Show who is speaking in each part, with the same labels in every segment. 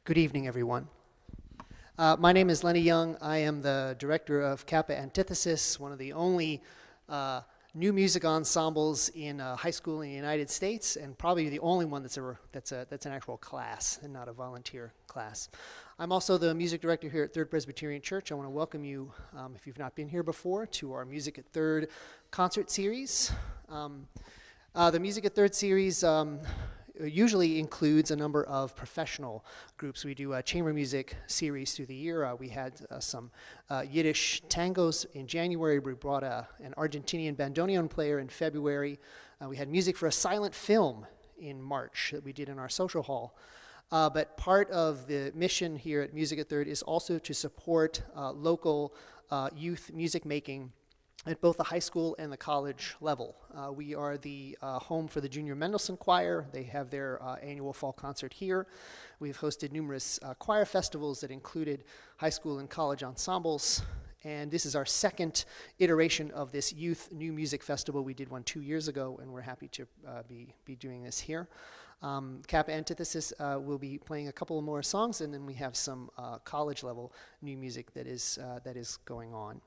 Speaker 1: Good evening, everyone. My name is Lenny Young. I am the director of Kappa Antithesis, one of the only new music ensembles in high school in the United States, and probably the only one that's an actual class and not a volunteer class. I'm also the music director here at Third Presbyterian Church. I want to welcome you, if you've not been here before, to our Music at Third concert series. The Music at Third series usually includes a number of professional groups. We do a chamber music series through the year. We had some Yiddish tangos in January. We brought an Argentinian bandoneon player in February. We had music for a silent film in March that we did in our social hall. But part of the mission here at Music at Third is also to support local youth music making at both the high school and the college level. We are the home for the Junior Mendelssohn Choir. They have their annual fall concert here. We've hosted numerous choir festivals that included high school and college ensembles. And this is our second iteration of this Youth New Music Festival. We did one 2 years ago, and we're happy to be doing this here. Kappa Antithesis will be playing a couple more songs, and then we have some college-level new music that is going on.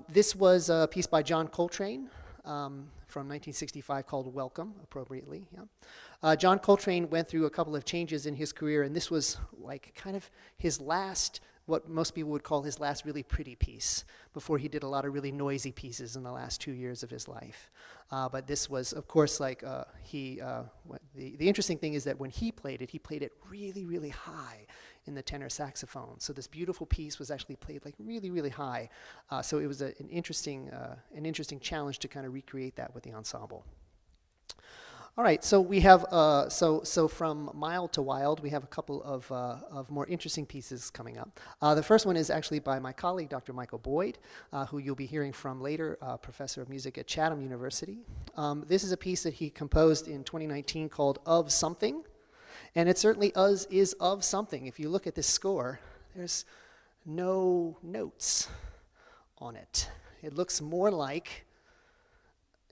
Speaker 1: This was a piece by John Coltrane from 1965 called Welcome, appropriately. Yeah. John Coltrane went through a couple of changes in his career, and this was like kind of his last, what most people would call his last really pretty piece, before he did a lot of really noisy pieces in the last 2 years of his life. But this was, of course, like the interesting thing is that when he played it really, really high in the tenor saxophone. So this beautiful piece was actually played like really, really high. So it was an interesting challenge to kind of recreate that with the ensemble. All right, so we have so from mild to wild, we have a couple of more interesting pieces coming up. The first one is actually by my colleague, Dr. Michael Boyd, who you'll be hearing from later, professor of music at Chatham University. This is a piece that he composed in 2019 called Of Something, and it certainly is of something. If you look at this score, there's no notes on it. It looks more like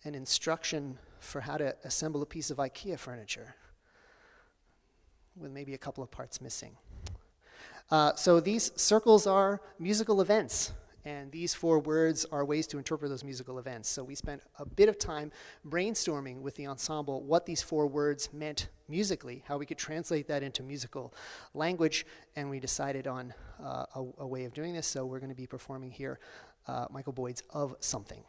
Speaker 1: an instruction for how to assemble a piece of IKEA furniture with maybe a couple of parts missing. So these circles are musical events, and these 4 words are ways to interpret those musical events. So we spent a bit of time brainstorming with the ensemble what these 4 words meant musically, how we could translate that into musical language, and we decided on a way of doing this. So we're going to be performing here Michael Boyd's Of Something.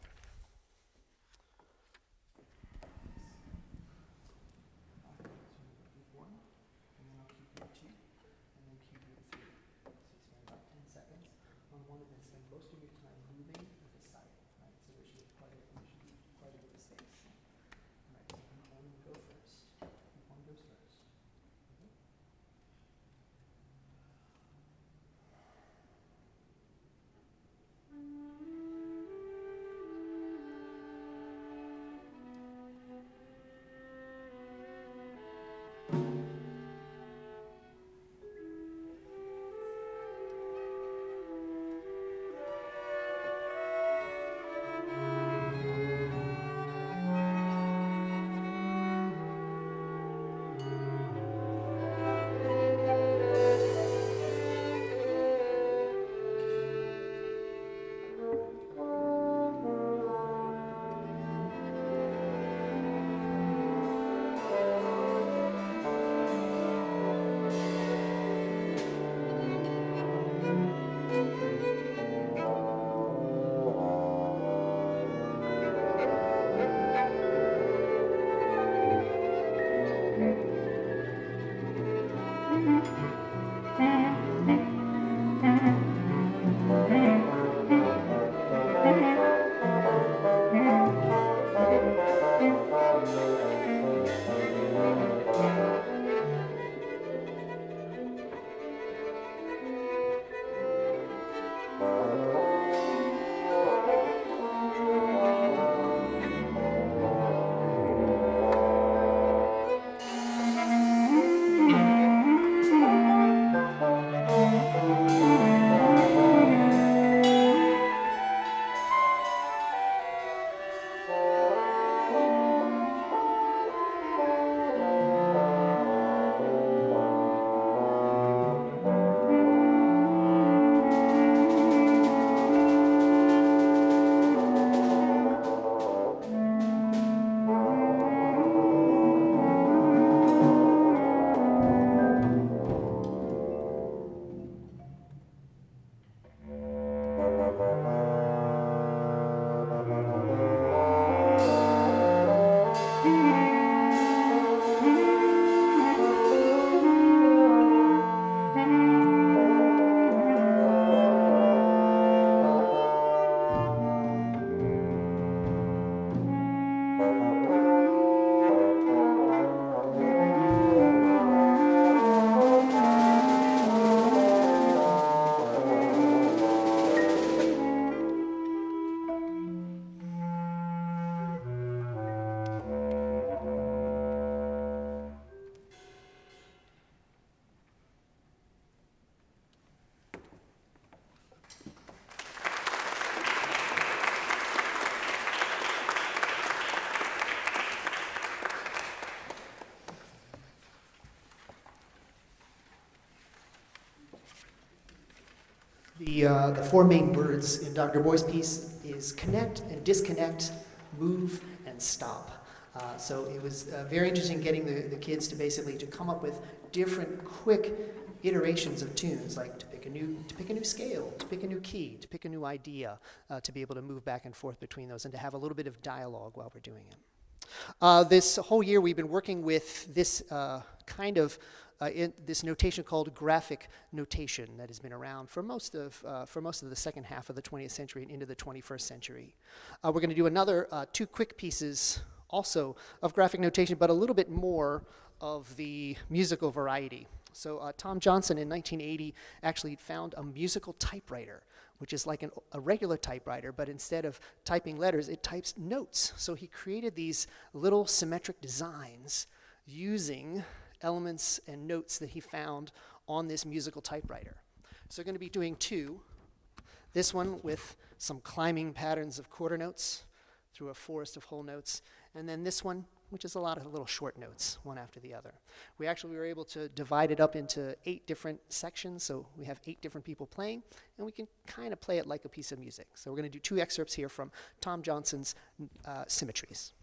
Speaker 1: The four main words in Dr. Boy's piece is connect and disconnect, move and stop. So it was very interesting getting the kids to basically to come up with different quick iterations of tunes, like to pick a new scale, to pick a new key, to pick a new idea, to be able to move back and forth between those and to have a little bit of dialogue while we're doing it. This whole year we've been working with this this notation called graphic notation that has been around for most of the second half of the 20th century and into the 21st century. We're going to do another two quick pieces also of graphic notation, but a little bit more of the musical variety. So Tom Johnson in 1980 actually found a musical typewriter, which is like a regular typewriter, but instead of typing letters, it types notes. So he created these little symmetric designs using elements and notes that he found on this musical typewriter. So we're going to be doing two. This one with some climbing patterns of quarter notes through a forest of whole notes, and then this one, which is a lot of little short notes, one after the other. We actually were able to divide it up into 8 different sections, so we have 8 different people playing, and we can kind of play it like a piece of music. So we're going to do 2 excerpts here from Tom Johnson's Symmetries.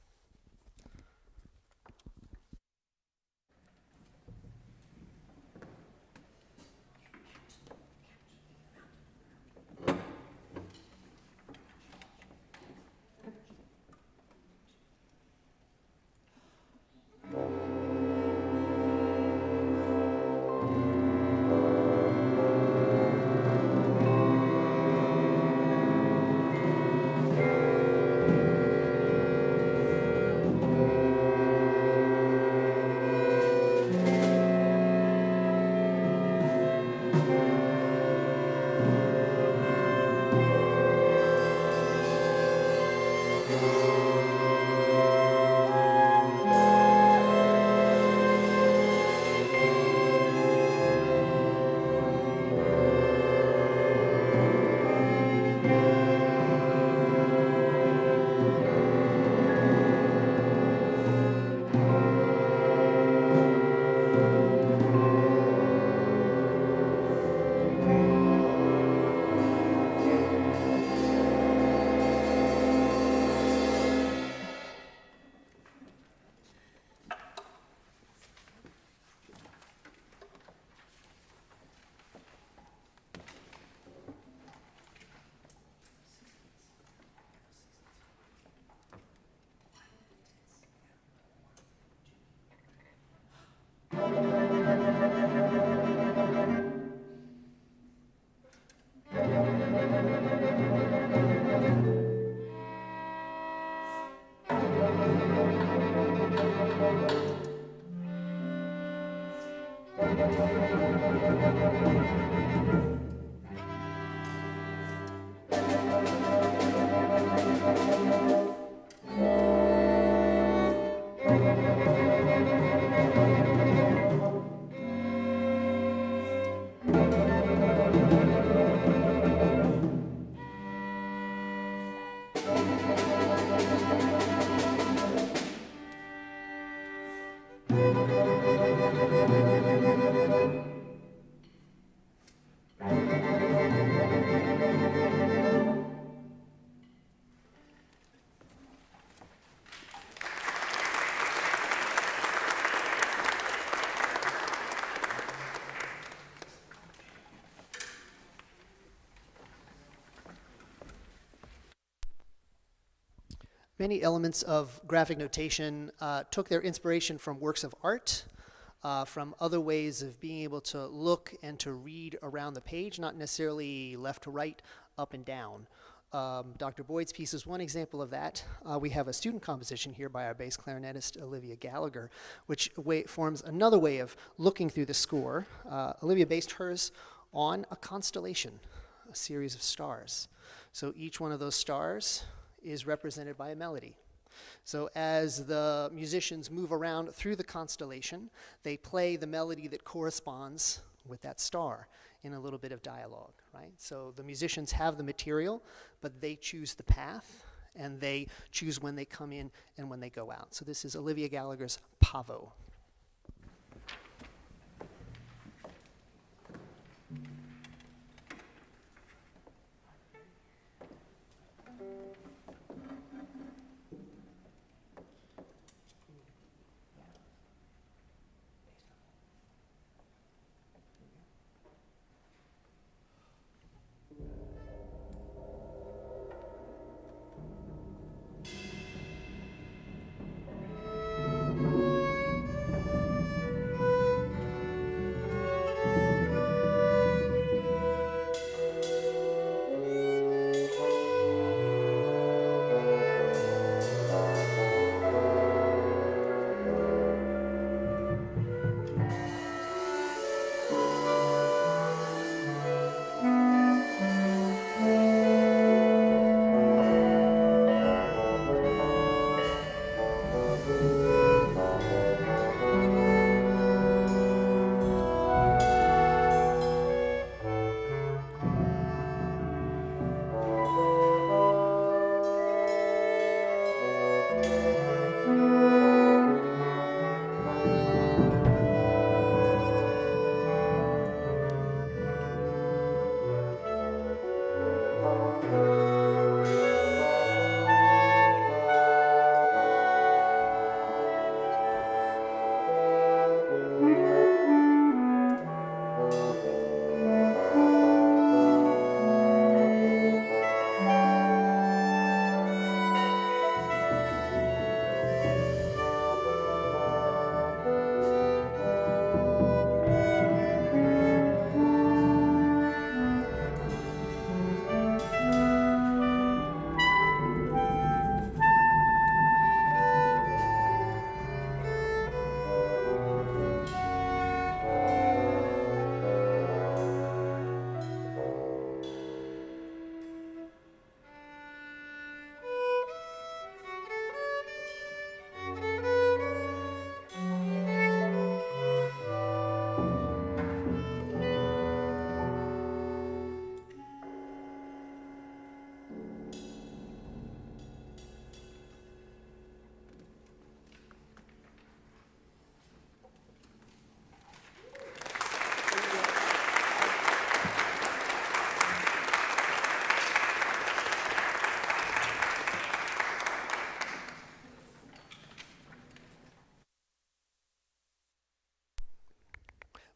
Speaker 1: Many elements of graphic notation took their inspiration from works of art, from other ways of being able to look and to read around the page, not necessarily left to right, up and down. Dr. Boyd's piece is one example of that. We have a student composition here by our bass clarinetist, Olivia Gallagher, which forms another way of looking through the score. Olivia based hers on a constellation, a series of stars. So each one of those stars is represented by a melody. So as the musicians move around through the constellation, they play the melody that corresponds with that star in a little bit of dialogue, right? So the musicians have the material, but they choose the path, and they choose when they come in and when they go out. So this is Olivia Gallagher's Pavo.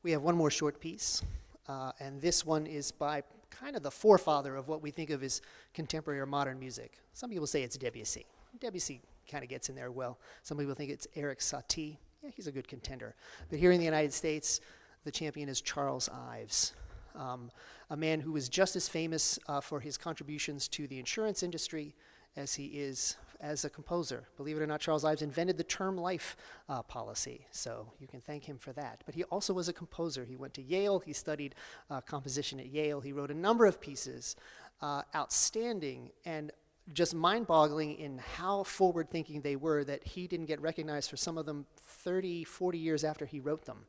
Speaker 1: We have one more short piece, and this one is by kind of the forefather of what we think of as contemporary or modern music. Some people say it's Debussy. Debussy kind of gets in there well. Some people think it's Eric Satie. Yeah, he's a good contender. But here in the United States, the champion is Charles Ives, a man who is just as famous for his contributions to the insurance industry as he is as a composer. Believe it or not, Charles Ives invented the term life policy, so you can thank him for that. But he also was a composer. He went to Yale. He studied composition at Yale. He wrote a number of pieces, outstanding and just mind-boggling in how forward-thinking they were, that he didn't get recognized for some of them 30, 40 years after he wrote them.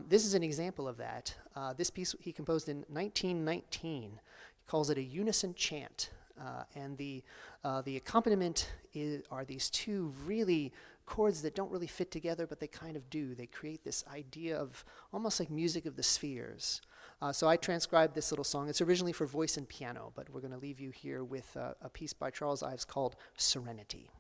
Speaker 1: This is an example of that. This piece he composed in 1919. He calls it a unison chant. And the accompaniment are these two really chords that don't really fit together, but they kind of do. They create this idea of almost like music of the spheres. So I transcribed this little song. It's originally for voice and piano, but we're going to leave you here with a piece by Charles Ives called Serenity.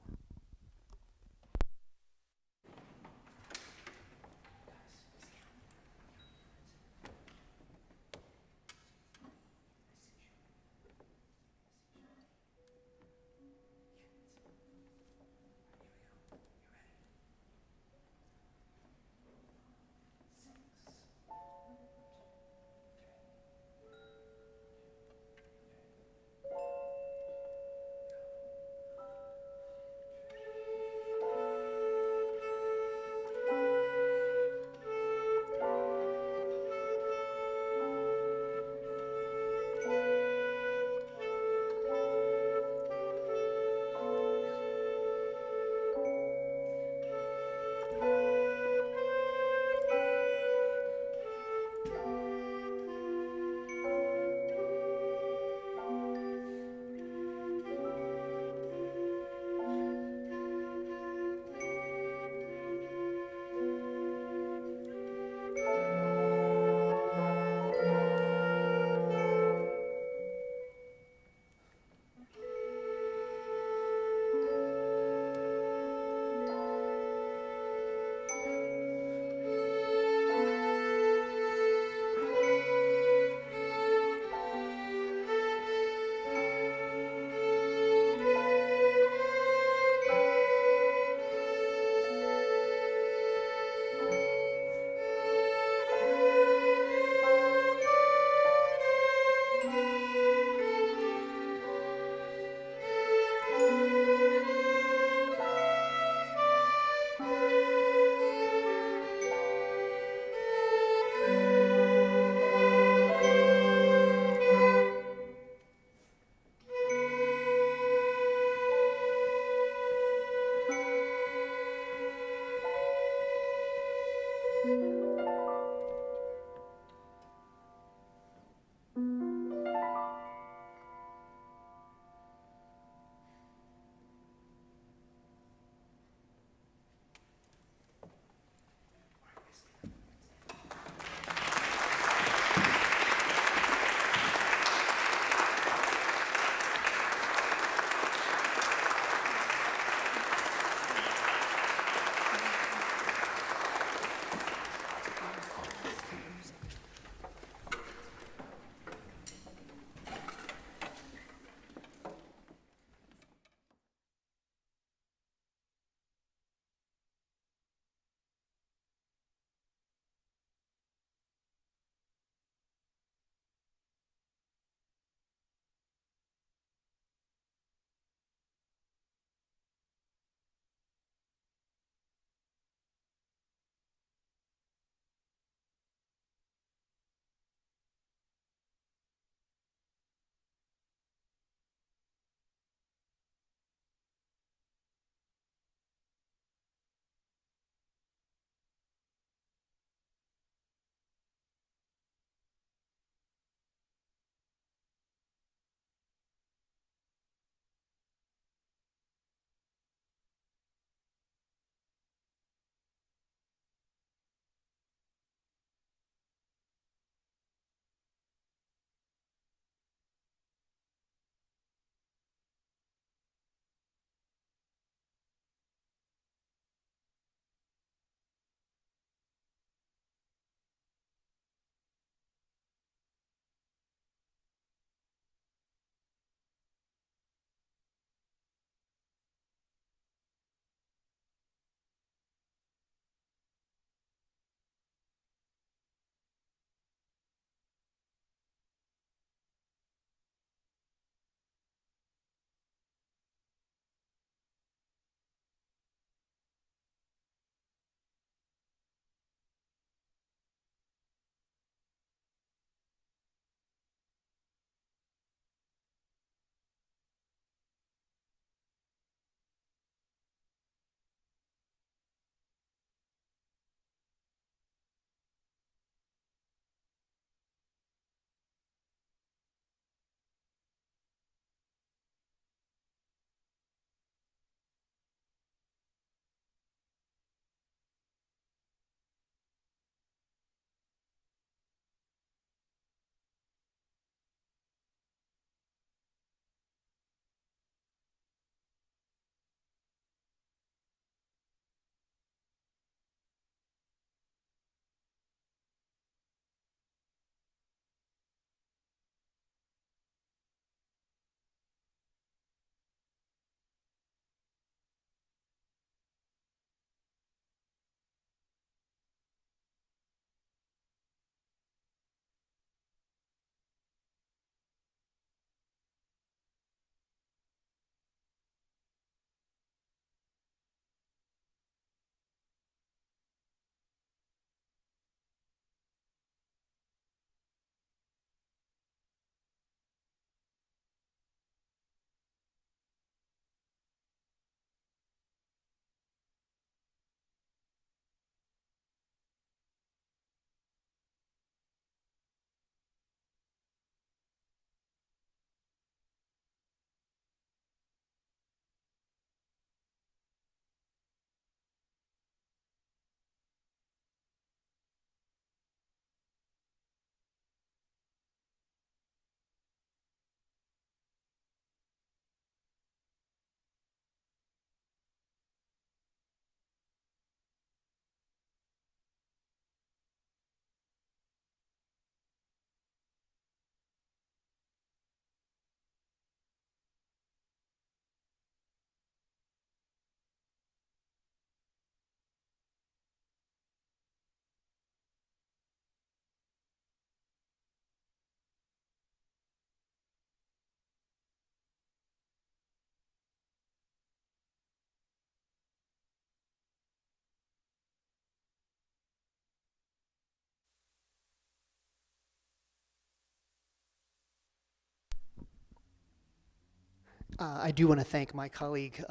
Speaker 1: I do want to thank my colleague,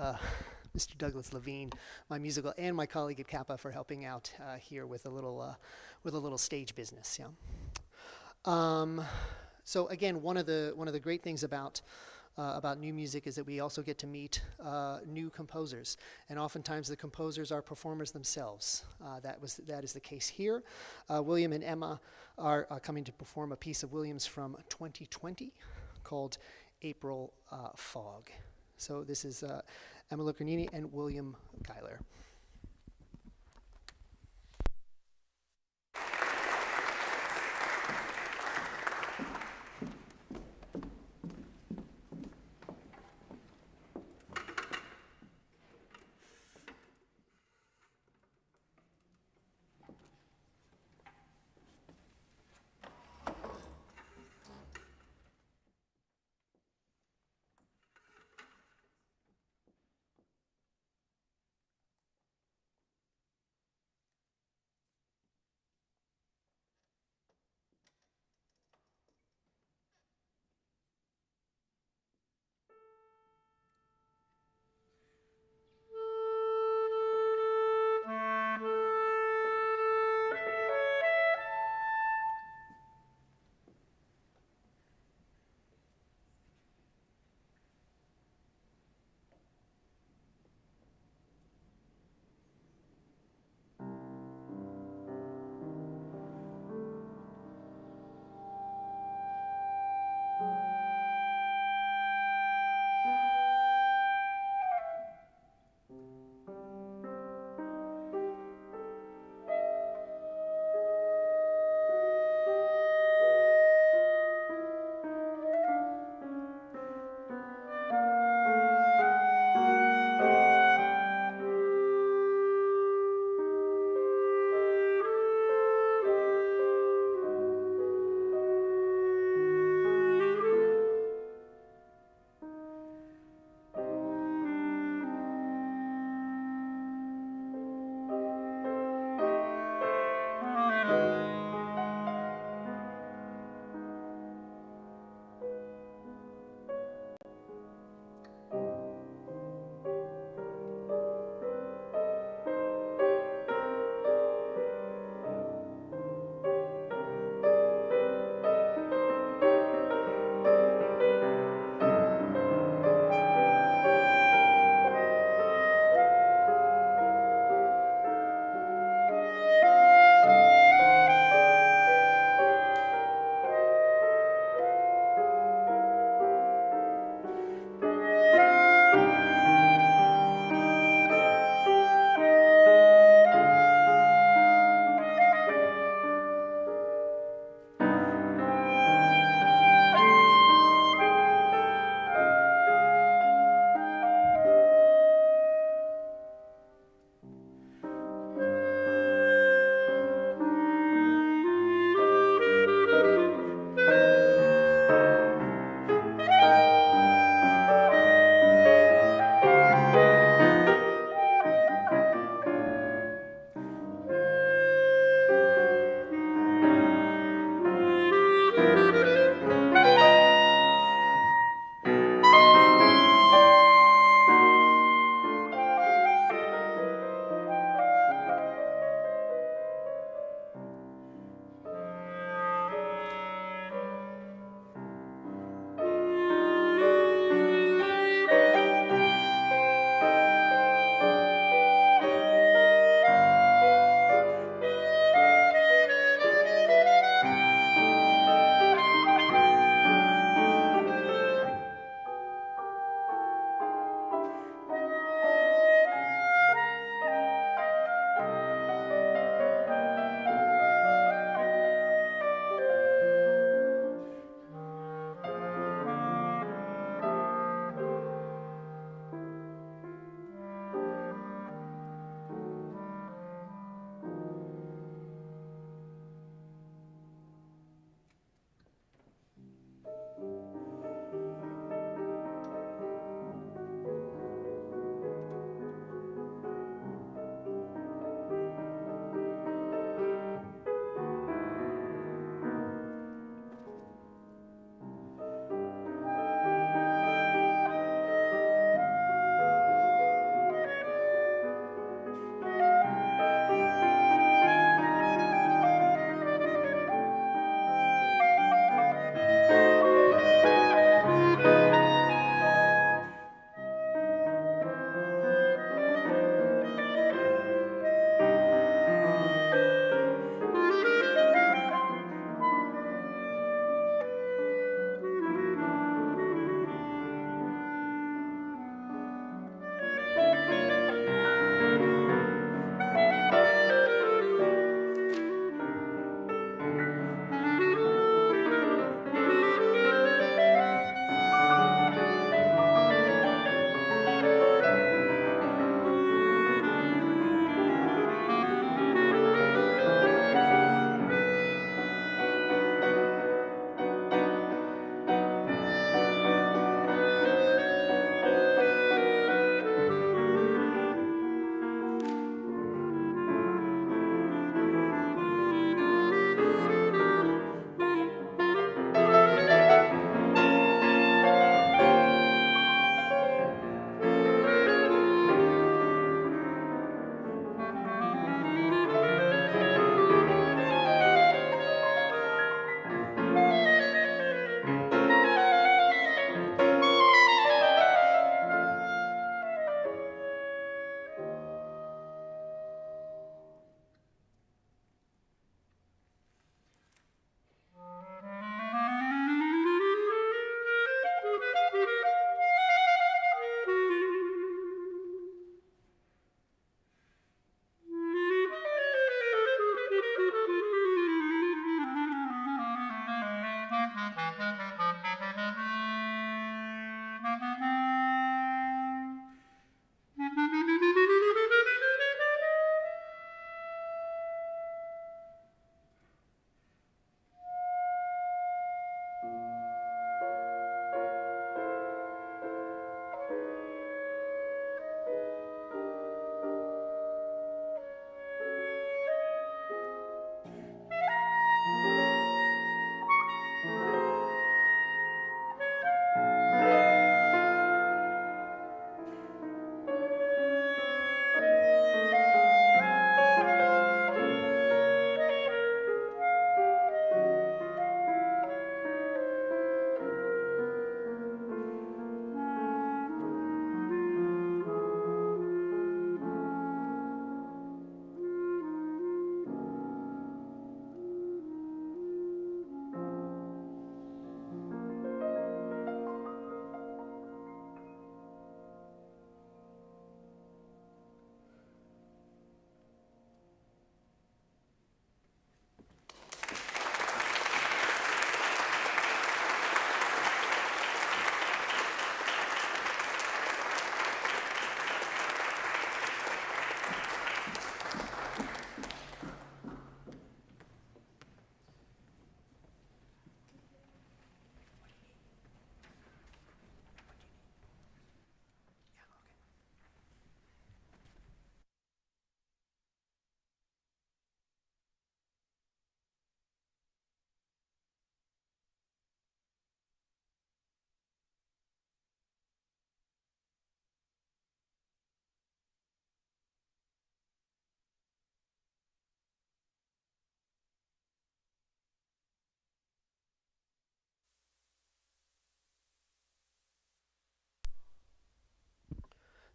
Speaker 1: Mr. Douglas Levine, my musical, and my colleague at Kappa for helping out here with a little stage business. Yeah. So again, one of the great things about new music is that we also get to meet new composers, and oftentimes the composers are performers themselves. That is the case here. William and Emma are coming to perform a piece of Williams from 2020 called April Fog. So this is Emma Lucernini and William Geiler.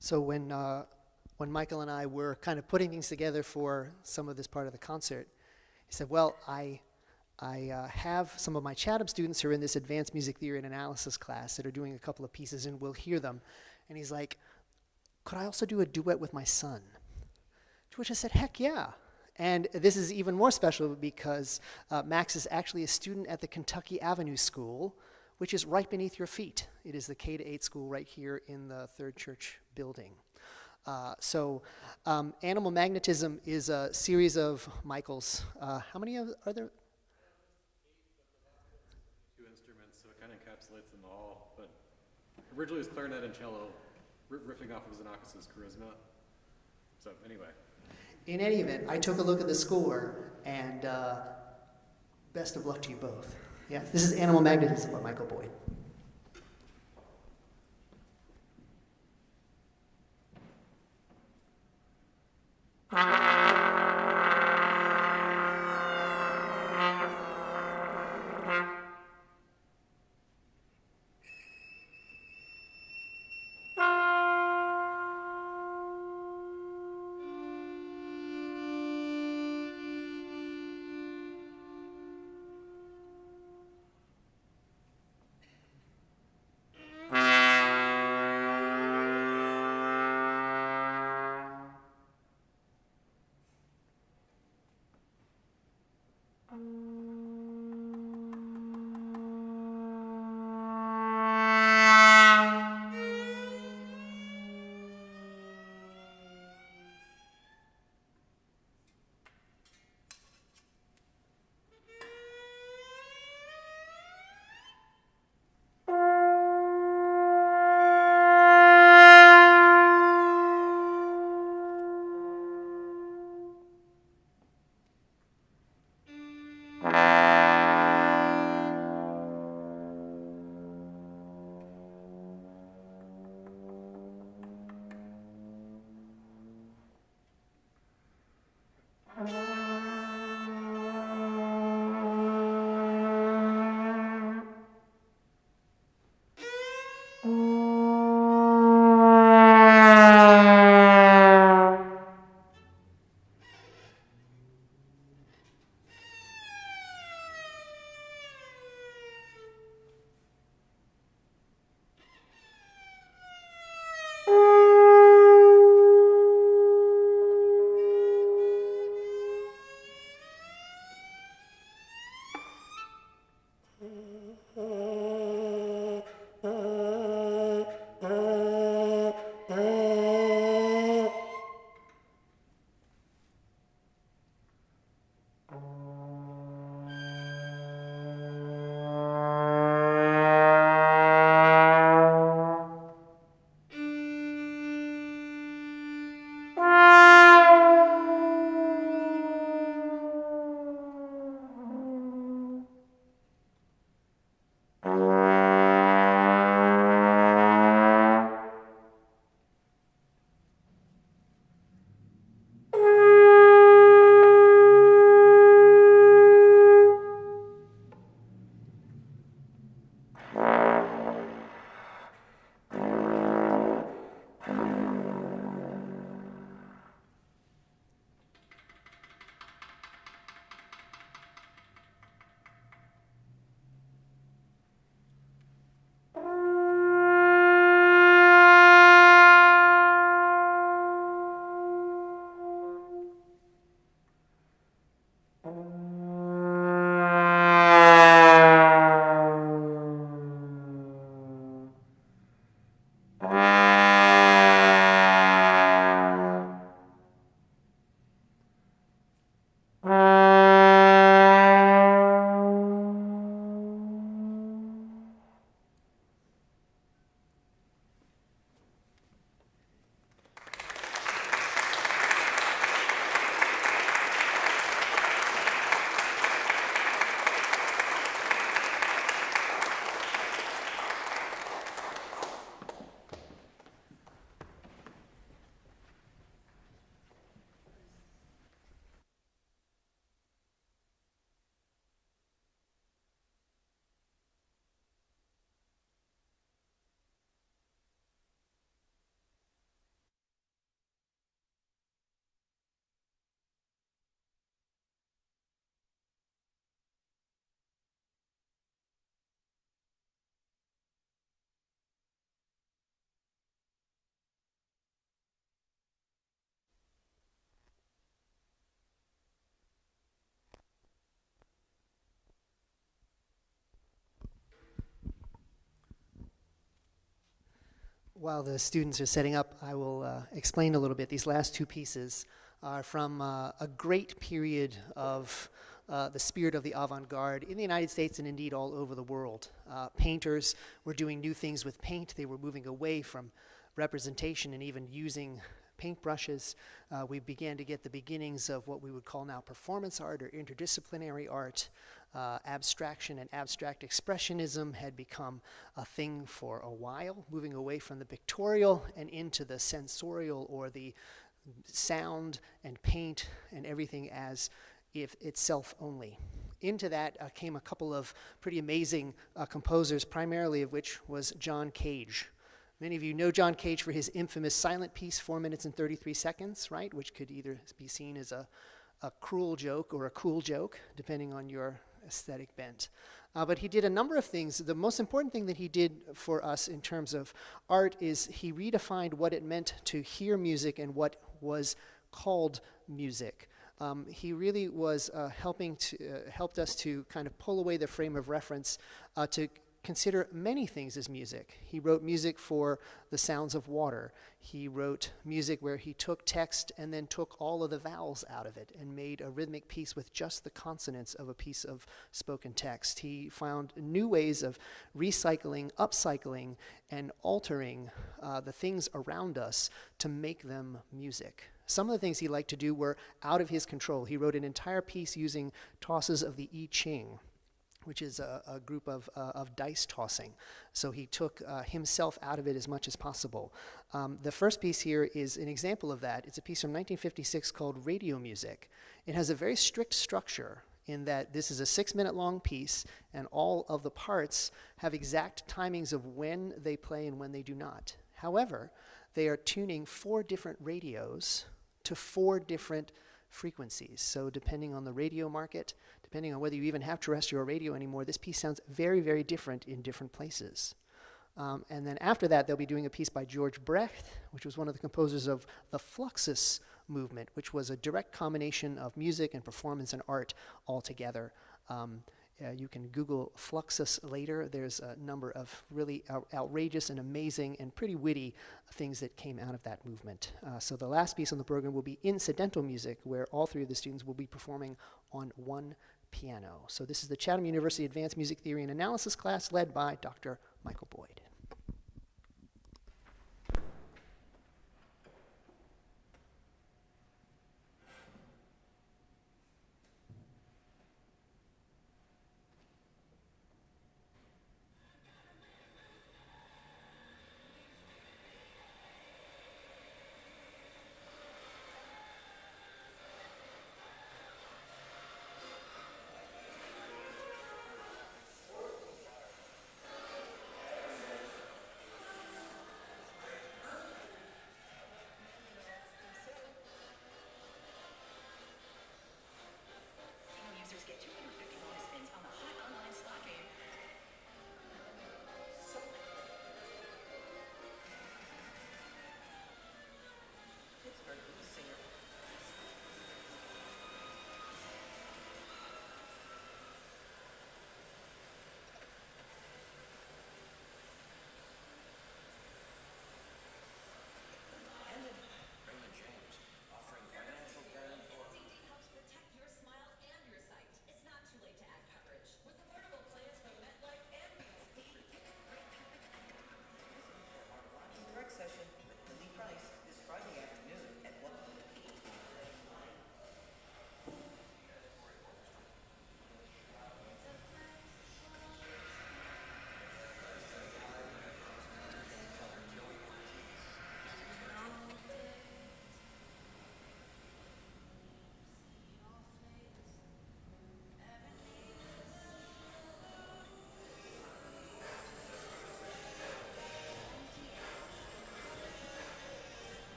Speaker 1: So when Michael and I were kind of putting things together for some of this part of the concert, he said, well, I have some of my Chatham students who are in this advanced music theory and analysis class that are doing a couple of pieces, and we'll hear them. And he's like, could I also do a duet with my son? To which I said, heck yeah. And this is even more special because Max is actually a student at the Kentucky Avenue School, which is right beneath your feet. It is the K-8 school right here in the Third Church building. Animal Magnetism is a series of Michael's. How many are there?
Speaker 2: 2 instruments, so it kind of encapsulates them all. But originally it was clarinet and cello, riffing off of Xenakis' charisma. So anyway.
Speaker 1: In any event, I took a look at the score, and best of luck to you both. Yeah, this is Animal Magnetism by Michael Boyd. While the students are setting up, I will explain a little bit. These last two pieces are from a great period of the spirit of the avant-garde in the United States and indeed all over the world. Painters were doing new things with paint. They were moving away from representation and even using paintbrushes. We began to get the beginnings of what we would call now performance art or interdisciplinary art. Abstraction and abstract expressionism had become a thing for a while, moving away from the pictorial and into the sensorial or the sound and paint and everything as if itself only. Into that came a couple of pretty amazing composers, primarily of which was John Cage. Many of you know John Cage for his infamous silent piece, 4 minutes and 33 seconds, right? Which could either be seen as a cruel joke or a cool joke, depending on your aesthetic bent. But he did a number of things. The most important thing that he did for us in terms of art is he redefined what it meant to hear music and what was called music. He really was helped us to kind of pull away the frame of reference to consider many things as music. He wrote music for the sounds of water. He wrote music where he took text and then took all of the vowels out of it and made a rhythmic piece with just the consonants of a piece of spoken text. He found new ways of recycling, upcycling, and altering the things around us to make them music. Some of the things he liked to do were out of his control. He wrote an entire piece using tosses of the I Ching, which is a group of dice tossing. So he took himself out of it as much as possible. The first piece here is an example of that. It's a piece from 1956 called Radio Music. It has a very strict structure in that this is a 6-minute long piece, and all of the parts have exact timings of when they play and when they do not. However, they are tuning 4 different radios to 4 different frequencies. So depending on the radio market, depending on whether you even have terrestrial radio anymore, this piece sounds very, very different in different places. And then after that, they'll be doing a piece by George Brecht, which was one of the composers of the Fluxus movement, which was a direct combination of music and performance and art all together. You can Google Fluxus later. There's a number of really outrageous and amazing and pretty witty things that came out of that movement. So the last piece on the program will be incidental music, where all 3 of the students will be performing on one piano. So this is the Chatham University Advanced Music Theory and Analysis class led by Dr. Michael Boyd.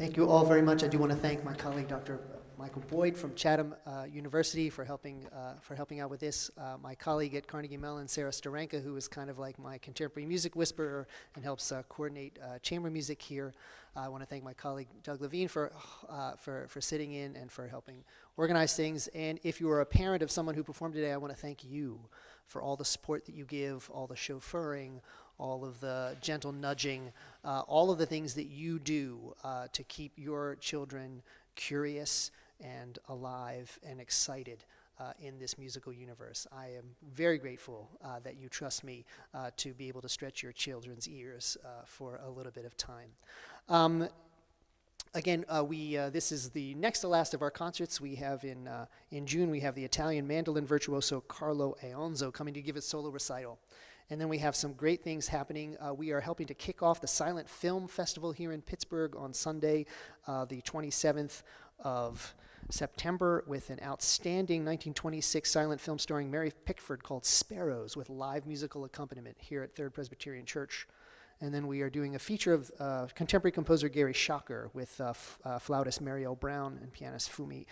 Speaker 1: Thank you all very much. I do want to thank my colleague, Dr. Michael Boyd from Chatham University for helping out with this. My colleague at Carnegie Mellon, Sarah Starenka, who is kind of like my contemporary music whisperer and helps coordinate chamber music here. I want to thank my colleague, Doug Levine, for sitting in and for helping organize things. And if you are a parent of someone who performed today, I want to thank you for all the support that you give, all the chauffeuring, all of the gentle nudging, all of the things that you do to keep your children curious and alive and excited in this musical universe. I am very grateful that you trust me to be able to stretch your children's ears for a little bit of time. Again, this is the next to last of our concerts. We have in June, we have the Italian mandolin virtuoso Carlo Aonzo coming to give his solo recital. And then we have some great things happening. We are helping to kick off the Silent Film Festival here in Pittsburgh on Sunday, the 27th of September, with an outstanding 1926 silent film starring Mary Pickford called Sparrows, with live musical accompaniment here at Third Presbyterian Church. And then we are doing a feature of contemporary composer Gary Schocker with flautist Mariel Brown and pianist Fumi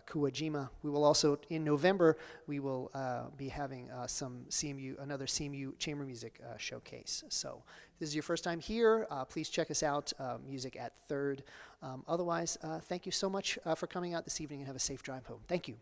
Speaker 1: Kuwajima. We will also, in November, we will be having another CMU chamber music showcase. So if this is your first time here, please check us out, Music at Third. Otherwise, thank you so much for coming out this evening, and have a safe drive home. Thank you.